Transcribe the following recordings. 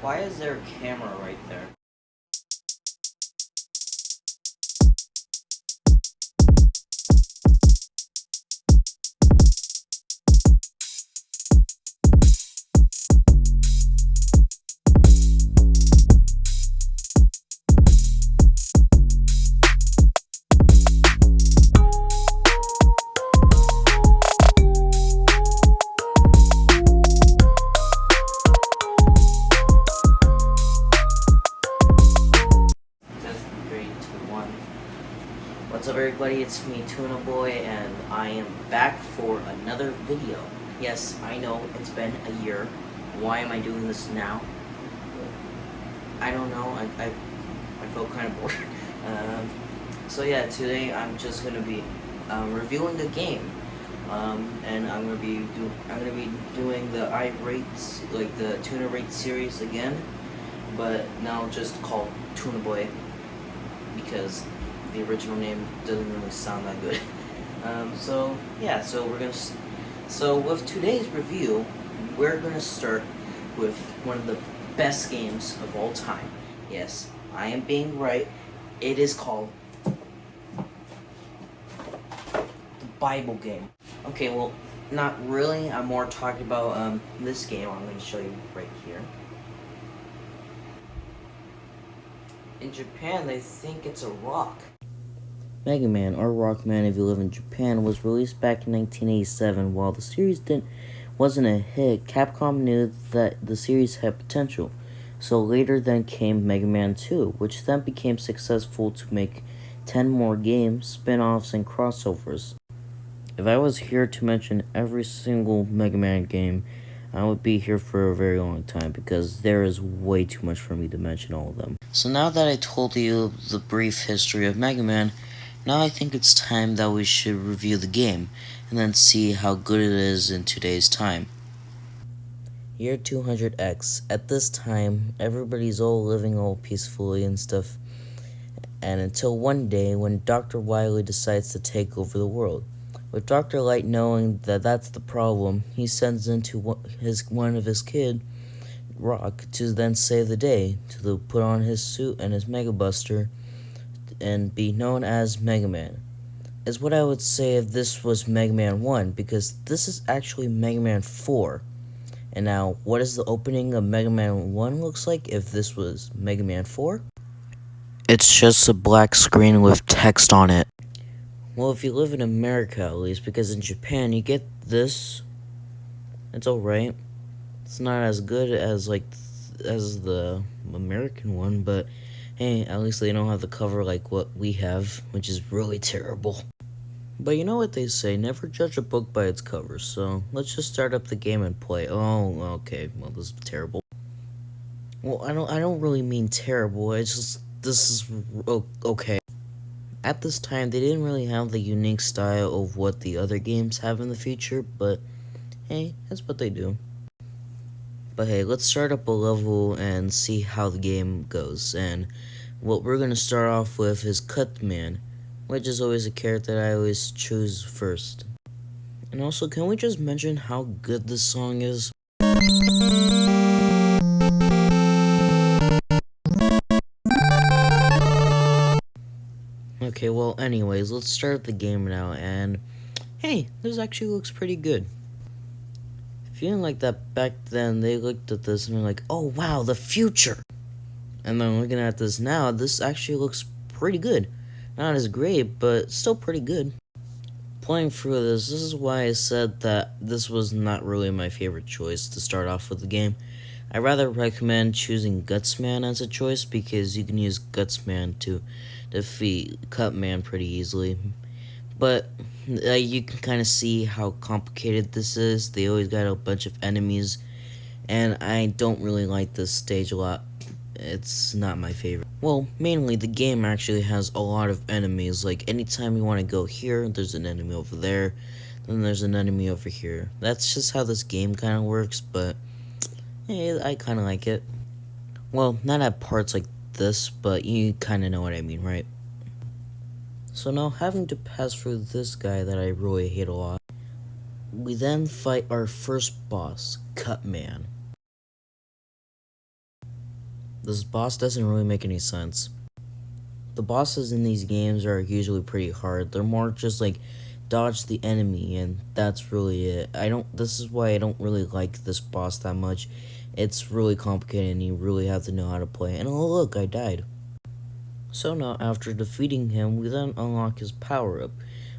Why is there a camera right there? Test 3, 2, 1. What's up, everybody? It's me, Tuna Boy, and I am back for another video. Yes, I know it's been a year. Why am I doing this now? I don't know. I felt kind of bored. So yeah, today I'm just gonna be reviewing a game, and I'm gonna be doing the I rates, like the Tuna Rate series again, but now just called Tuna Boy because the original name doesn't really sound that good. So yeah, so with today's review, we're gonna start with one of the best games of all time. Yes, I am being right. It is called the Bible game. Okay, well, not really. I'm more talking about this game. I'm going to show you right here. In Japan, they think it's a rock. Mega Man, or Rockman if you live in Japan, was released back in 1987. While the series wasn't a hit, Capcom knew that the series had potential. So later then came Mega Man 2, which then became successful to make 10 more games, spin-offs, and crossovers. If I was here to mention every single Mega Man game, I would be here for a very long time because there is way too much for me to mention all of them. So now that I told you the brief history of Mega Man, now I think it's time that we should review the game and then see how good it is in today's time. Year 200X. At this time, everybody's all living all peacefully and stuff, and until one day when Dr. Wily decides to take over the world. With Dr. Light knowing that that's the problem, he sends into one of his kid, Rock, to then save the day, to put on his suit and his Mega Buster and be known as Mega Man. Is what I would say if this was Mega Man 1, because this is actually Mega Man 4. And now, what does the opening of Mega Man 1 looks like if this was Mega Man 4? It's just a black screen with text on it. Well, if you live in America at least, because in Japan you get this. It's alright. It's not as good as as the American one, but hey, at least they don't have the cover like what we have, which is really terrible. But you know what they say, never judge a book by its cover, so let's just start up the game and play. Oh, okay, well, this is terrible. Well, I don't really mean terrible, it's just, this is okay. At this time, they didn't really have the unique style of what the other games have in the future, but hey, that's what they do. But hey, let's start up a level and see how the game goes, and what we're gonna start off with is Cutman, which is always a character that I always choose first. And also, can we just mention how good this song is? Okay, well, anyways, let's start the game now, and hey, this actually looks pretty good. Feeling like that back then, they looked at this and they're like, oh wow, the future! And then looking at this now, this actually looks pretty good. Not as great, but still pretty good. Playing through this is why I said that this was not really my favorite choice to start off with the game. I rather recommend choosing Gutsman as a choice because you can use Gutsman to defeat Cutman pretty easily. But you can kind of see how complicated this is. They always got a bunch of enemies, and I don't really like this stage a lot. It's not my favorite. Well, mainly the game actually has a lot of enemies. Like anytime you want to go here, there's an enemy over there, then there's an enemy over here. That's just how this game kind of works, but hey, I kind of like it. Well, not at parts like this, but you kind of know what I mean, right? So now, having to pass through this guy that I really hate a lot, we then fight our first boss, Cutman. This boss doesn't really make any sense. The bosses in these games are usually pretty hard. They're more just like dodge the enemy, and that's really it. This is why I don't really like this boss that much. It's really complicated and you really have to know how to play. And oh look, I died. So now after defeating him, we then unlock his power up,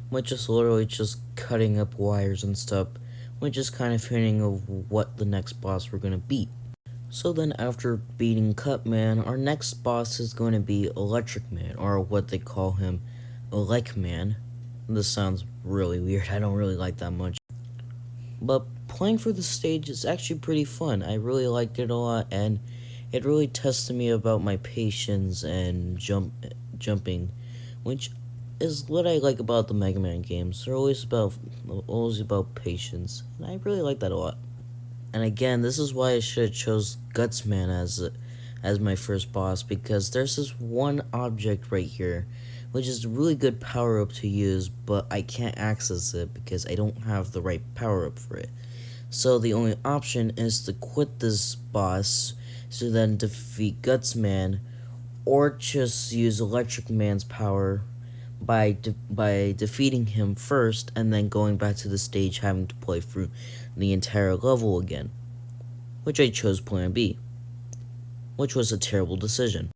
which is literally just cutting up wires and stuff, which is kind of hinting of what the next boss we're gonna beat. So then after beating Cutman, our next boss is going to be Electric Man, or what they call him, Elec Man. This sounds really weird, I don't really like that much. But playing for the stage is actually pretty fun. I really liked it a lot, and it really tested me about my patience and jumping, which is what I like about the Mega Man games. They're always about patience, and I really like that a lot. And again, this is why I should have chose Gutsman as my first boss, because there's this one object right here, which is a really good power-up to use, but I can't access it because I don't have the right power-up for it. So the only option is to quit this boss, to then defeat Gutsman, or just use Electric Man's power by defeating him first, and then going back to the stage having to play through the entire level again, which I chose Plan B, which was a terrible decision.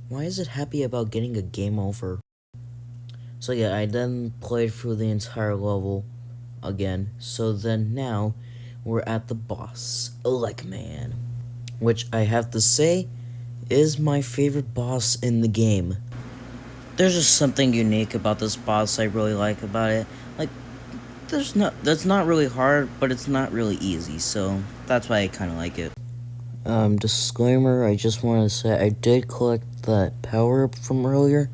Why is it happy about getting a game over? So yeah, I then played through the entire level again, so then now we're at the boss, Elec Man, which I have to say is my favorite boss in the game. There's just something unique about this boss I really like about it. Like, that's not really hard, but it's not really easy, so that's why I kind of like it. Disclaimer, I just want to say I did collect that power-up from earlier.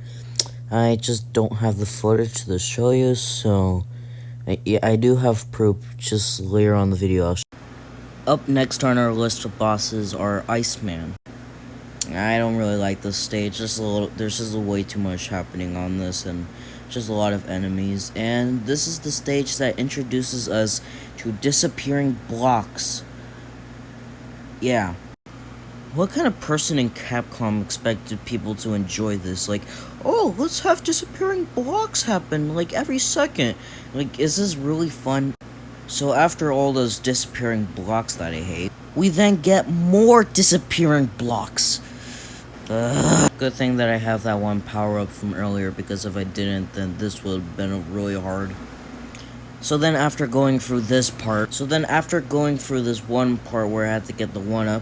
I just don't have the footage to show you, so I do have proof. Just later on the video. Up next on our list of bosses are Iceman. I don't really like this stage. There's just way too much happening on this, and just a lot of enemies. And this is the stage that introduces us to disappearing blocks. Yeah. What kind of person in Capcom expected people to enjoy this? Like, oh, let's have disappearing blocks happen, like, every second. Like, is this really fun? So after all those disappearing blocks that I hate, we then get more disappearing blocks. Good thing that I have that one power-up from earlier, because if I didn't, then this would have been really hard. So then after going through this one part where I had to get the one-up,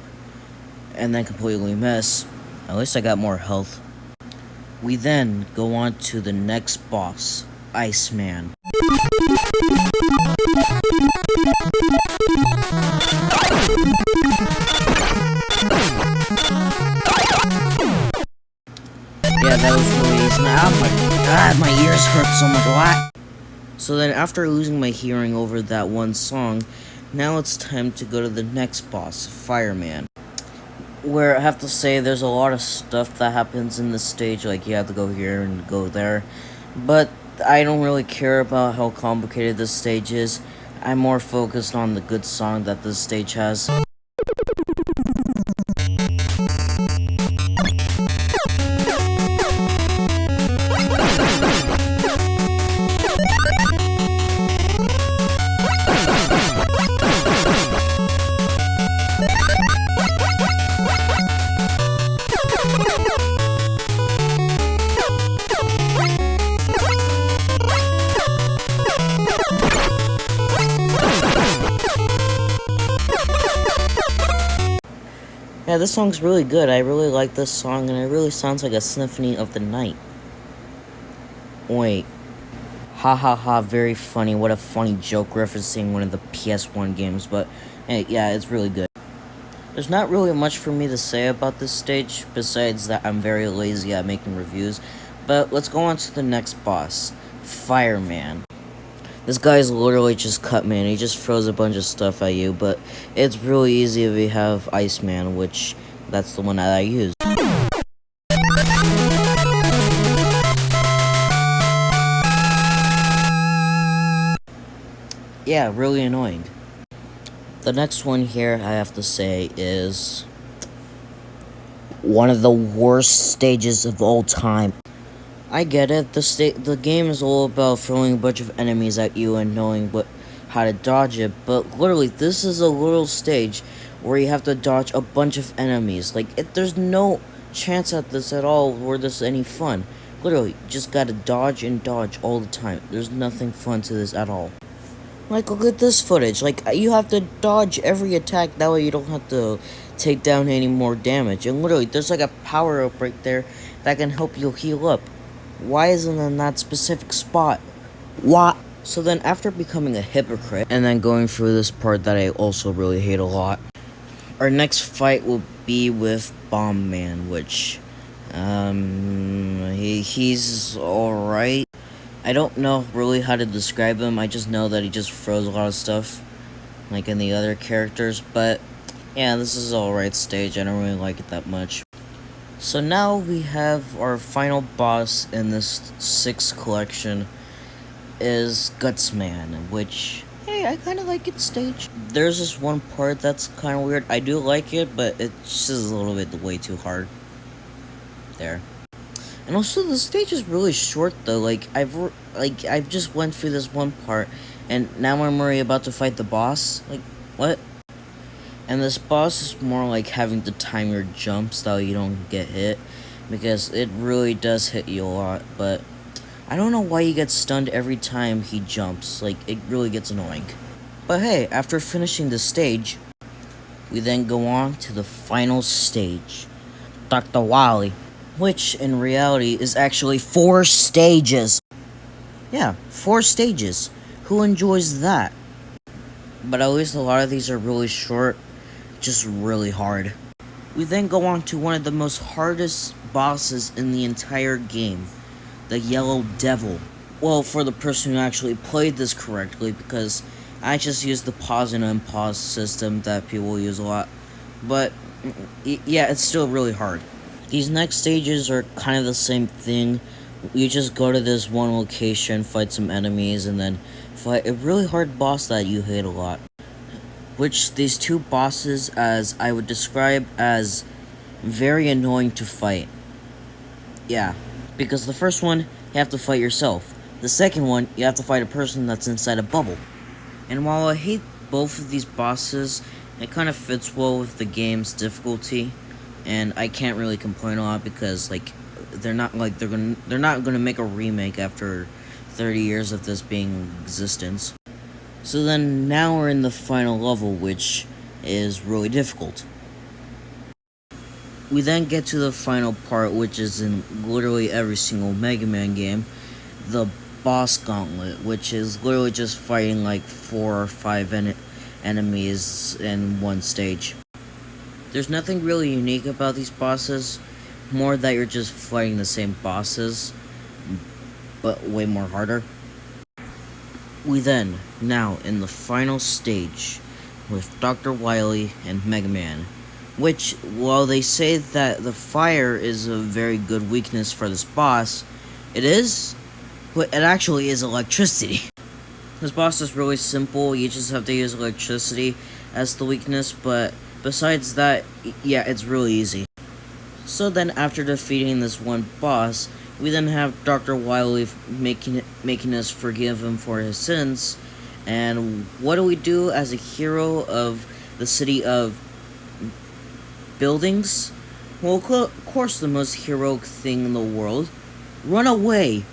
and then completely miss, at least I got more health. We then go on to the next boss, Iceman. Yeah, that was really easy. Oh my god, my ears hurt so much. What? So then after losing my hearing over that one song, now it's time to go to the next boss, Fireman. Where I have to say there's a lot of stuff that happens in this stage, like you have to go here and go there. But I don't really care about how complicated this stage is. I'm more focused on the good song that this stage has. Yeah, this song's really good. I really like this song, and it really sounds like a symphony of the night. Wait. Ha ha ha, very funny. What a funny joke referencing one of the PS1 games, but hey, yeah, it's really good. There's not really much for me to say about this stage, besides that I'm very lazy at making reviews, but let's go on to the next boss, Fireman. This guy's literally just Cutman. He just throws a bunch of stuff at you, but it's really easy if you have Iceman, which that's the one that I use. yeah, really annoying. The next one here, I have to say, is one of the worst stages of all time. I get it. The game is all about throwing a bunch of enemies at you and knowing how to dodge it. But literally, this is a little stage where you have to dodge a bunch of enemies. Like, there's no chance at this at all where this is any fun. Literally, you just gotta dodge and dodge all the time. There's nothing fun to this at all. Like, look at this footage. Like, you have to dodge every attack. That way you don't have to take down any more damage. And literally, there's like a power-up right there that can help you heal up. Why isn't it in that specific spot? Why? So then, after becoming a hypocrite, and then going through this part that I also really hate a lot, our next fight will be with Bomb Man, which, he's alright. I don't know really how to describe him. I just know that he just throws a lot of stuff, like in the other characters. But yeah, this is alright stage. I don't really like it that much. So now we have our final boss in this 6th collection is Gutsman, which, hey, I kind of like its stage. There's this one part that's kind of weird. I do like it, but it's just a little bit way too hard. There. And also, the stage is really short though. Like I've just went through this one part, and now I'm already about to fight the boss. Like, what? And this boss is more like having to time your jumps so you don't get hit, because it really does hit you a lot. But I don't know why he gets stunned every time he jumps. Like, it really gets annoying. But hey, after finishing the stage, we then go on to the final stage, Dr. Wily. Which, in reality, is actually 4 stages. Yeah, 4 stages. Who enjoys that? But at least a lot of these are really short, just really hard. We then go on to one of the most hardest bosses in the entire game, the Yellow Devil. Well, for the person who actually played this correctly, because I just used the pause and unpause system that people use a lot. But, yeah, it's still really hard. These next stages are kind of the same thing. You just go to this one location, fight some enemies, and then fight a really hard boss that you hate a lot. Which these 2 bosses, as I would describe as very annoying to fight. Yeah, because the first one, you have to fight yourself. The second one, you have to fight a person that's inside a bubble. And while I hate both of these bosses, it kind of fits well with the game's difficulty. And I can't really complain a lot because, like, they're not gonna make a remake after 30 years of this being in existence. So then now we're in the final level, which is really difficult. We then get to the final part, which is in literally every single Mega Man game, the Boss Gauntlet, which is literally just fighting like 4 or 5 enemies in one stage. There's nothing really unique about these bosses, more that you're just fighting the same bosses, but way more harder. We then, now in the final stage, with Dr. Wily and Mega Man, which, while they say that the fire is a very good weakness for this boss, it is, but it actually is electricity. This boss is really simple, you just have to use electricity as the weakness, but besides that, yeah, it's really easy. So then, after defeating this one boss, we then have Dr. Wily making us forgive him for his sins. And what do we do as a hero of the city of buildings? Well, of course, the most heroic thing in the world: run away.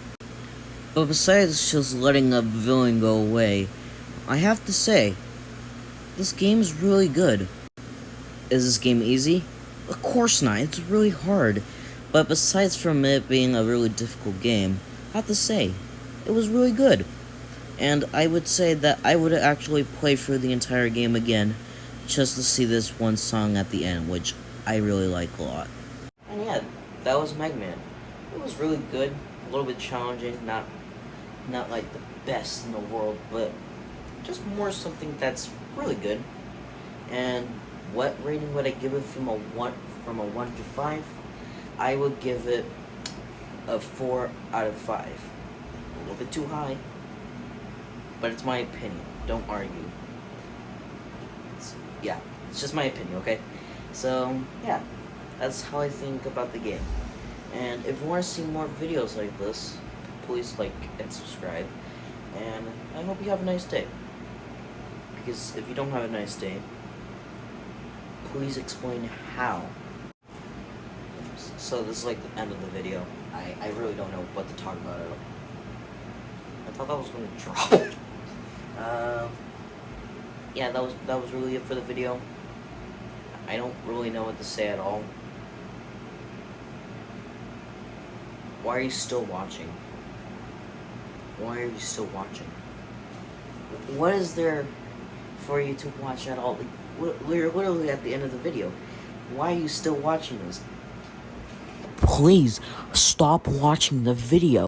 But besides just letting a villain go away, I have to say, this game's really good. Is this game easy? Of course not, it's really hard. But besides from it being a really difficult game, I have to say, it was really good. And I would say that I would actually play through the entire game again, just to see this one song at the end, which I really like a lot. And yeah, that was Mega Man. It was really good, a little bit challenging, not like the best in the world, but just more something that's really good. And what rating would I give it from a 1 to 5? I would give it a 4 out of 5. A little bit too high. but it's my opinion. Don't argue. Yeah, it's just my opinion, okay? So, yeah, that's how I think about the game. And if you want to see more videos like this, please like and subscribe. And I hope you have a nice day. Because if you don't have a nice day, please explain how. So this is like the end of the video. I really don't know what to talk about at all. I thought that was going to drop. Yeah, that was really it for the video. I don't really know what to say at all. Why are you still watching? Why are you still watching? What is there for you to watch at all? Like, we're literally at the end of the video. Why are you still watching this? Please stop watching the video.